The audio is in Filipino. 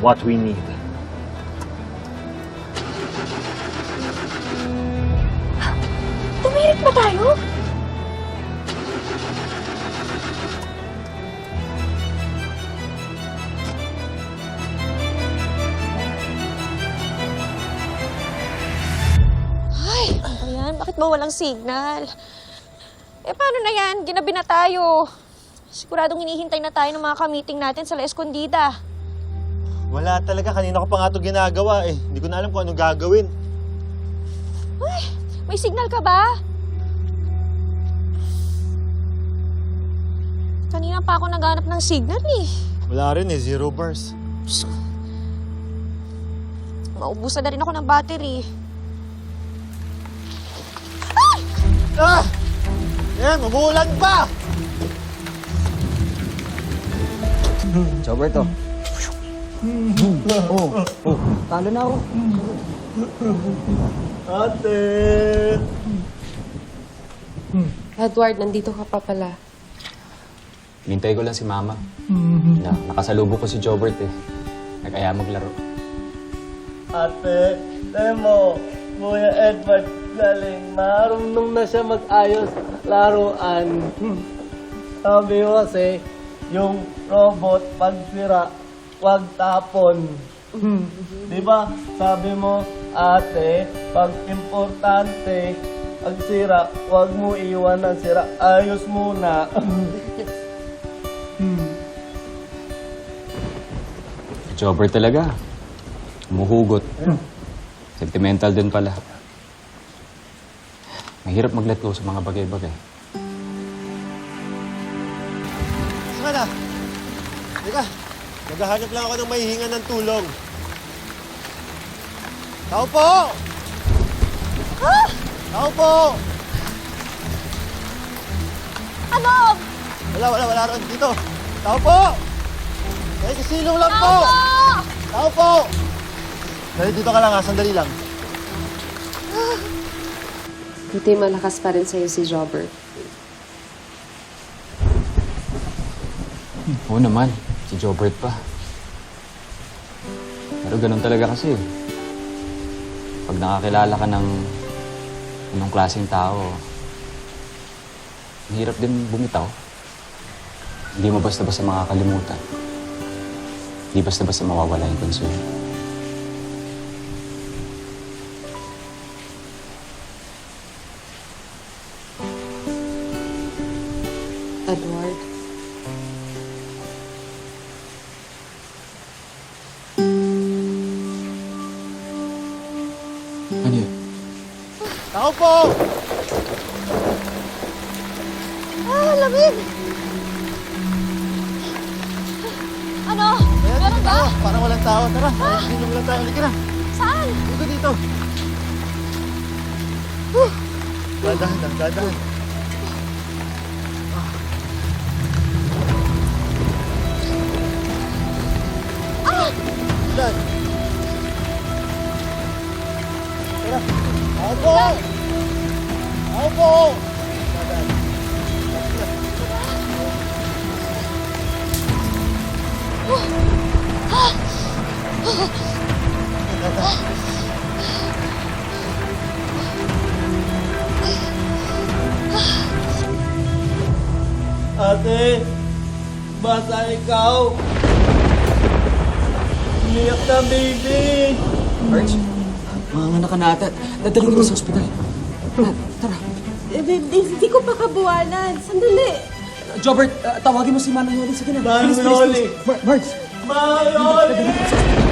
what we need. Tumirik ba tayo? Ay, ano ba yan? Bakit ba walang signal? Eh, paano na yan? Ginabi na tayo. Siguradong hinihintay na tayo ng mga ka-meeting natin sa La Escondida. Wala talaga. Kanina ko pa nga ito ginagawa eh. Hindi ko na alam kung ano gagawin. Ay, may signal ka ba? Kanina pa ako naghanap ng signal eh. Wala rin eh. 0 bars. Maubusan na rin ako ng battery. Ah! Yan, umuulan pa! Roberto. Talo na ako. Ate! Edward, nandito ka pa pala. Hintay ko lang si Mama. Nakasalubong ko si Jobert eh. Nag-aya maglaro. Ate, Temo, Kuya Edward, galing. Marunong na siya mag-ayos laruan. Sabi ko kasi, yung robot, pag sira, wag tapon. Di ba? Sabi mo, ate, pag importante, pag sira, wag mo iwan ang sira. Ayos muna. Jobert talaga. Umuhugot. Sentimental din pala. Mahirap mag-let go sa mga bagay-bagay. Saka na. Teka, naghahanap lang ako ng mahihinga ng tulong. Tao po! Ah! Tao po! Ano? Wala ron dito. Tao po! Ay, kasilong lang po! Tao po! Dali, dito ka lang ha, sandali lang. Buti malakas pa rin sa'yo si Jobert. Oo naman, si Jobert pa. Pero ganun talaga kasi. Pag nakakilala ka ng anong klaseng tao, mahirap din bumitaw. Hindi mo basta-basta makakalimutan. Hindi basta-basta mawawala yung concern. Edward. Ano yun? Tao po! Ah, lamig! Ano? Ayan, Meron ba? tao. Parang walang tao. Tara, silong lang tayo. Halika na. Saan? Dito. Dadahan lang, dadahan. Dan. Tara. Tao po! Tao po! Dadahan. Ate, basta ikaw. Umiyak na, baby. Arch, mga anak ka na ata. Dadaling kita sa ospital. Tara. Hindi ko pa kabuwanan. Sandali. Jobert, tawagin mo si Manang Yoli. Sige na. Manang Yoli. Marge. Mayoli!